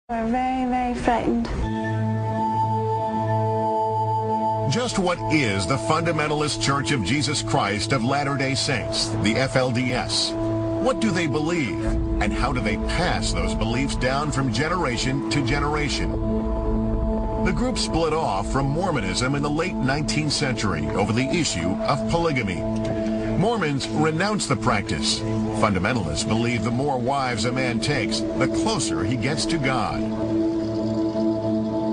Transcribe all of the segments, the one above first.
We're very, very frightened. Just what is the Fundamentalist Church of Jesus Christ of Latter-day Saints, the FLDS? What do they believe, and how do they pass those beliefs down from generation to generation? The group split off from Mormonism in the late 19th century over the issue of polygamy. Mormons renounce the practice. Fundamentalists believe the more wives a man takes, the closer he gets to God.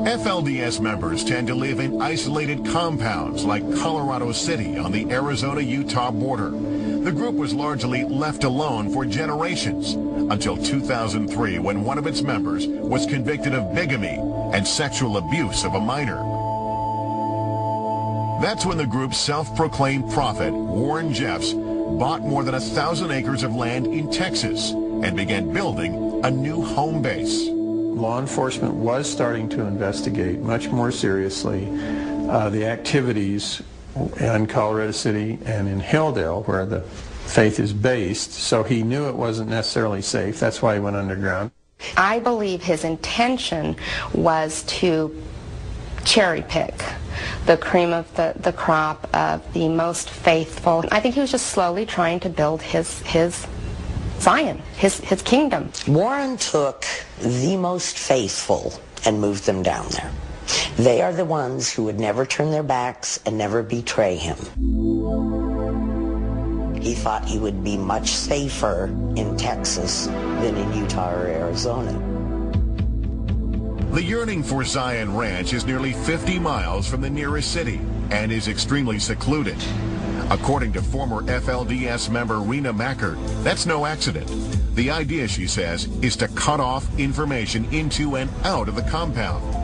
FLDS members tend to live in isolated compounds like Colorado City on the Arizona-Utah border. The group was largely left alone for generations until 2003, when one of its members was convicted of bigamy and sexual abuse of a minor. That's when the group's self-proclaimed prophet, Warren Jeffs, bought more than 1,000 acres of land in Texas and began building a new home base. Law enforcement was starting to investigate much more seriously the activities in Colorado City and in Hilldale, where the faith is based, so he knew it wasn't necessarily safe. That's why he went underground. I believe his intention was to cherry pick the cream of the crop of the most faithful. I think he was just slowly trying to build his Zion, his kingdom. Warren took the most faithful and moved them down there. They are the ones who would never turn their backs and never betray him. He thought he would be much safer in Texas than in Utah or Arizona. The yearning for Zion Ranch is nearly 50 miles from the nearest city and is extremely secluded. According to former FLDS member Rena Mackert, that's no accident. The idea, she says, is to cut off information into and out of the compound.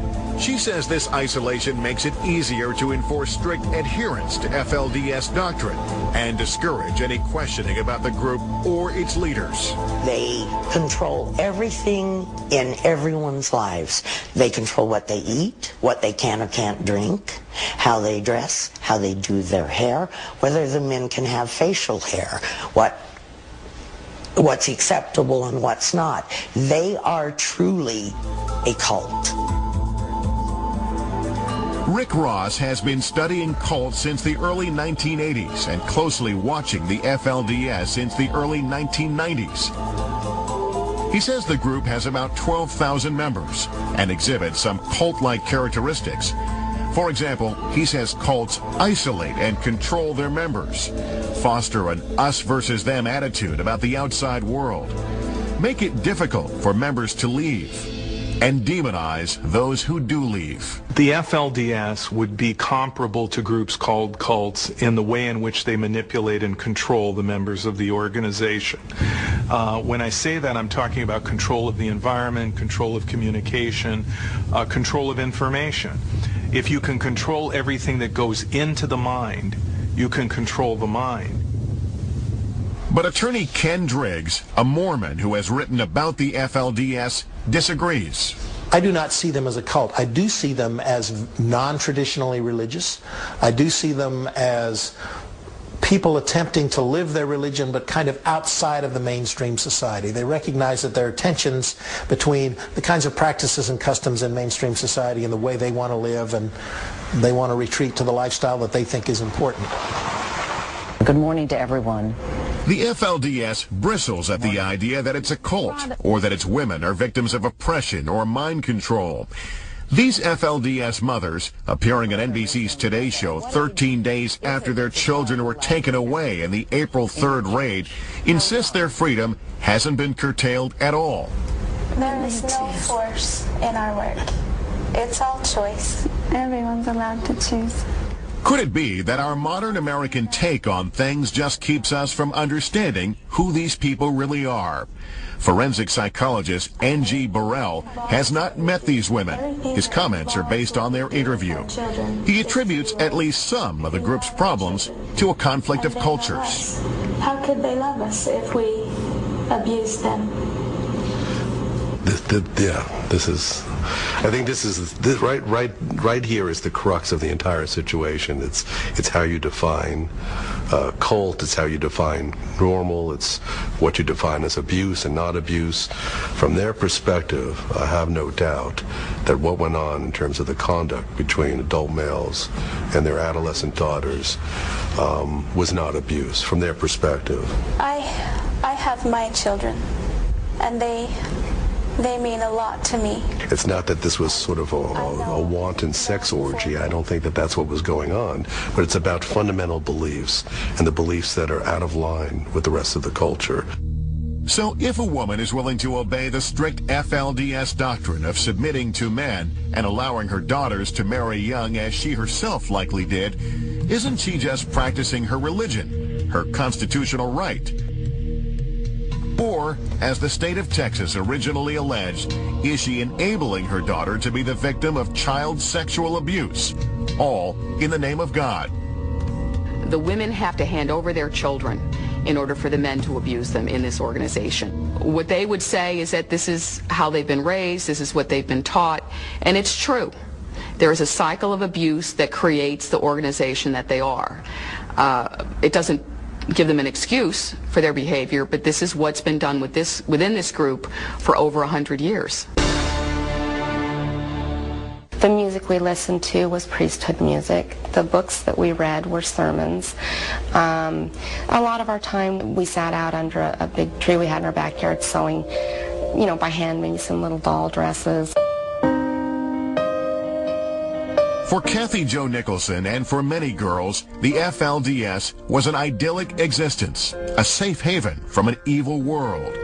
She says this isolation makes it easier to enforce strict adherence to FLDS doctrine and discourage any questioning about the group or its leaders. They control everything in everyone's lives. They control what they eat, what they can or can't drink, how they dress, how they do their hair, whether the men can have facial hair, what's acceptable and what's not. They are truly a cult. Rick Ross has been studying cults since the early 1980s and closely watching the FLDS since the early 1990s. He says the group has about 12,000 members and exhibits some cult-like characteristics. For example, he says cults isolate and control their members, foster an us versus them attitude about the outside world, make it difficult for members to leave, and demonize those who do leave. The FLDS would be comparable to groups called cults in the way in which they manipulate and control the members of the organization. When I say that, I'm talking about control of the environment, control of communication, control of information. If you can control everything that goes into the mind, you can control the mind. But attorney Ken Driggs, a Mormon who has written about the FLDS, disagrees. I do not see them as a cult. I do see them as non-traditionally religious. I do see them as people attempting to live their religion but kind of outside of the mainstream society. They recognize that there are tensions between the kinds of practices and customs in mainstream society and the way they want to live, and they want to retreat to the lifestyle that they think is important. Good morning to everyone. The FLDS bristles at the idea that it's a cult or that its women are victims of oppression or mind control. These FLDS mothers, appearing on NBC's Today Show 13 days after their children were taken away in the April 3rd raid, insist their freedom hasn't been curtailed at all. There is no force in our work. It's all choice. Everyone's allowed to choose. Could it be that our modern American take on things just keeps us from understanding who these people really are? Forensic psychologist Angie Burrell has not met these women. His comments are based on their interview. He attributes at least some of the group's problems to a conflict of cultures. How could they love us if we abuse them? I think this is right here is the crux of the entire situation. It's how you define cult. It's how you define normal. It's what you define as abuse and not abuse. From their perspective, I have no doubt that what went on in terms of the conduct between adult males and their adolescent daughters was not abuse. From their perspective, I have my children, and they mean a lot to me. It's not that this was sort of a wanton sex orgy. I don't think that that's what was going on. But it's about fundamental beliefs and the beliefs that are out of line with the rest of the culture. So if a woman is willing to obey the strict FLDS doctrine of submitting to men and allowing her daughters to marry young as she herself likely did, isn't she just practicing her religion, her constitutional right? Or, as the state of Texas originally alleged, is she enabling her daughter to be the victim of child sexual abuse, all in the name of God? The women have to hand over their children in order for the men to abuse them in this organization. What they would say is that this is how they've been raised, this is what they've been taught, and it's true. There is a cycle of abuse that creates the organization that they are. It doesn't give them an excuse for their behavior, but this is what's been done within this group for over 100 years. The music we listened to was priesthood music. The books that we read were sermons. A lot of our time we sat out under a big tree we had in our backyard sewing, by hand, maybe some little doll dresses. For Kathy Jo Nicholson and for many girls, the FLDS was an idyllic existence, a safe haven from an evil world.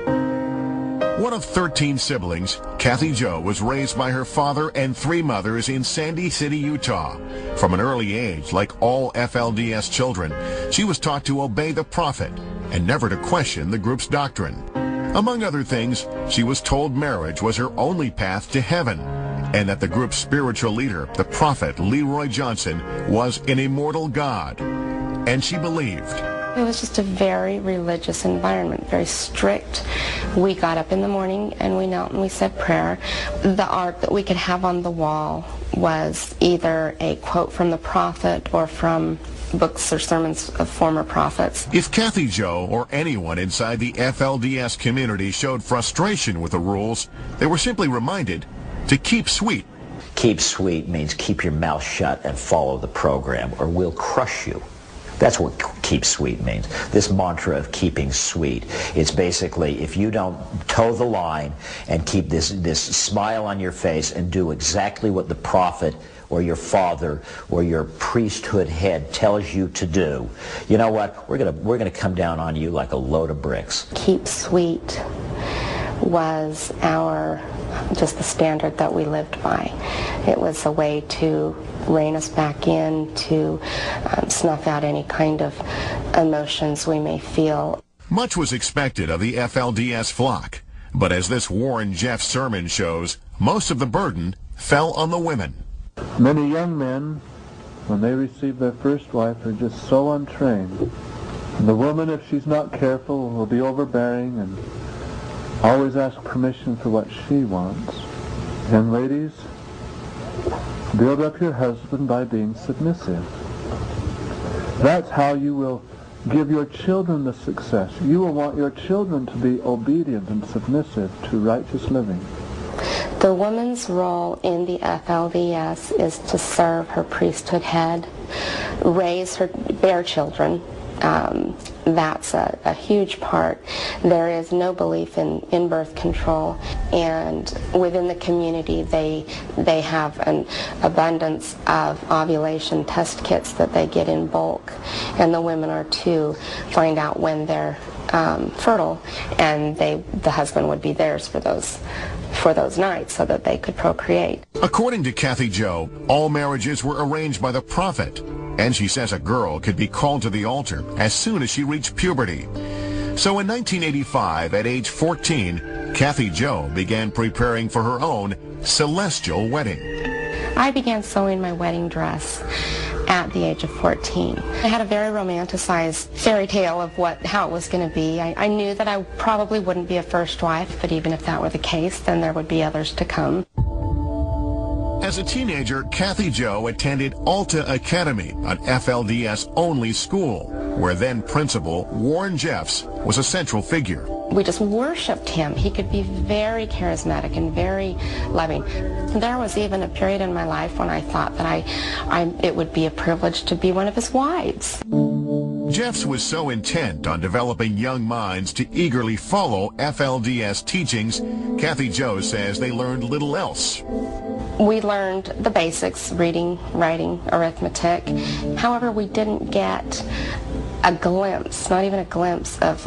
One of 13 siblings, Kathy Jo was raised by her father and 3 mothers in Sandy City, Utah. From an early age, like all FLDS children, she was taught to obey the prophet and never to question the group's doctrine. Among other things, she was told marriage was her only path to heaven, and that the group's spiritual leader, the prophet Leroy Johnson, was an immortal God. And she believed. It was just a very religious environment, very strict. We got up in the morning and we knelt and we said prayer. The art that we could have on the wall was either a quote from the prophet or from books or sermons of former prophets. If Kathy Jo or anyone inside the FLDS community showed frustration with the rules, they were simply reminded to keep sweet. Keep sweet means keep your mouth shut and follow the program, or we'll crush you. That's what keep sweet means. This mantra of keeping sweet. It's basically if you don't toe the line and keep this smile on your face and do exactly what the prophet or your father or your priesthood head tells you to do, you know what? We're gonna come down on you like a load of bricks. Keep sweet was just the standard that we lived by. It was a way to rein us back in, to snuff out any kind of emotions we may feel. Much was expected of the FLDS flock, but as this Warren Jeff sermon shows, most of the burden fell on the women. Many young men, when they receive their first wife, are just so untrained. And the woman, if she's not careful, will be overbearing and always ask permission for what she wants. Young ladies, build up your husband by being submissive. That's how you will give your children the success. You will want your children to be obedient and submissive to righteous living. The woman's role in the FLDS is to serve her priesthood head, bear children. That's a huge part. There is no belief in birth control, and within the community they have an abundance of ovulation test kits that they get in bulk, and the women are to find out when they're fertile, and the husband would be theirs for those nights so that they could procreate. According to Kathy Jo, all marriages were arranged by the prophet, and she says a girl could be called to the altar as soon as she reached puberty. So in 1985, at age 14, Kathy Jo began preparing for her own celestial wedding. I began sewing my wedding dress, at the age of 14. I had a very romanticized fairy tale of how it was going to be. I knew that I probably wouldn't be a first wife, but even if that were the case, then there would be others to come. As a teenager, Kathy Jo attended Alta Academy, an FLDS-only school, where then principal Warren Jeffs was a central figure. We just worshipped him. He could be very charismatic and very loving. There was even a period in my life when I thought that it would be a privilege to be one of his wives. Jeffs was so intent on developing young minds to eagerly follow FLDS teachings, Kathy Jo says they learned little else. We learned the basics, reading, writing, arithmetic. However, we didn't get a glimpse, not even a glimpse of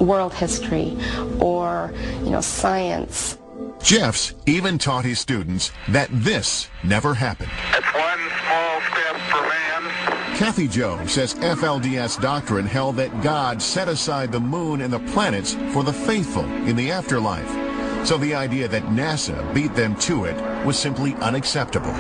world history or, science. Jeffs even taught his students that this never happened. It's one small step for man. Kathy Jo says FLDS doctrine held that God set aside the moon and the planets for the faithful in the afterlife. So the idea that NASA beat them to it was simply unacceptable.